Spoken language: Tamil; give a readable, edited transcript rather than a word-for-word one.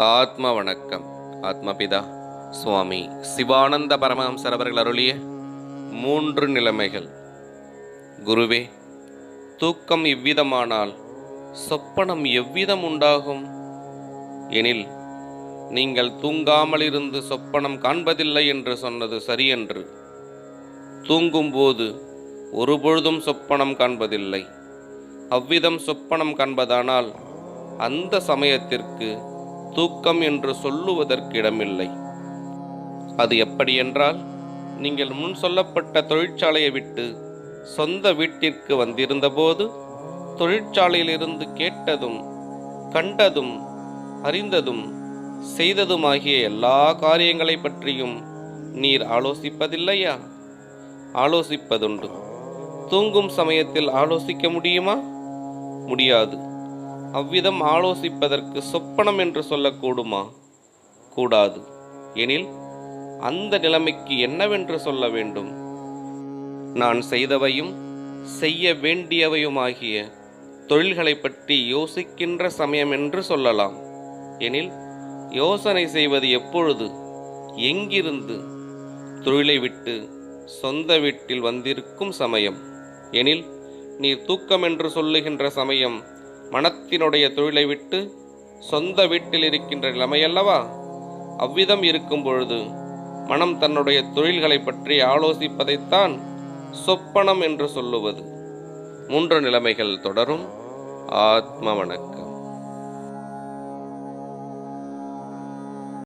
ஆத்ம வணக்கம். ஆத்மபிதா சுவாமி சிவானந்த பரமஹம்சர் அவர்கள் அருளிய 3 நிலைமைகள். குருவே, தூக்கம் இவ்விதமானால் சொப்பனம் எவ்விதம் உண்டாகும் எனில், நீங்கள் தூங்காமலிருந்து சொப்பனம் காண்பதில்லை என்று சொன்னது சரியன்று. தூங்கும்போது ஒருபொழுதும் சொப்பனம் காண்பதில்லை. அவ்விதம் சொப்பனம் காண்பதானால் அந்த சமயத்திற்கு தூக்கம் என்று சொல்லுவதற்கு இடமில்லை. அது எப்படியென்றால், நீங்கள் முன் சொல்லப்பட்ட தொழிற்சாலையை விட்டு சொந்த வீட்டிற்கு வந்திருந்தபோது தொழிற்சாலையிலிருந்து கேட்டதும் கண்டதும் அறிந்ததும் செய்ததுமாகிய எல்லா காரியங்களை பற்றியும் நீர் ஆலோசிப்பதில்லையா? ஆலோசிப்பதுண்டு. தூங்கும் சமயத்தில் ஆலோசிக்க முடியுமா? முடியாது. அவ்விதம் ஆலோசிப்பதற்கு சொப்பனம் என்று சொல்லக்கூடுமா? கூடாது. எனில் அந்த நிலைமைக்கு என்னவென்று சொல்ல வேண்டும்? நான் செய்தவையும் செய்ய வேண்டியவையுமாகிய தொழில்களை பற்றி யோசிக்கின்ற சமயம் என்று சொல்லலாம். எனில் யோசனை செய்வது எப்பொழுது, எங்கிருந்து? தொழிலை விட்டு சொந்த வீட்டில் வந்திருக்கும் சமயம். எனில் நீர் தூக்கம் என்று சொல்லுகின்ற சமயம் மனத்தினுடைய தொழிலை விட்டு சொந்த வீட்டில் இருக்கின்ற நிலைமையல்லவா? அவ்விதம் இருக்கும் பொழுது மனம் தன்னுடைய தொழில்களை பற்றி ஆலோசிப்பதைத்தான் சொப்பனம் என்று சொல்லுவது. 3 நிலைமைகள் தொடரும். ஆத்ம வணக்கம்.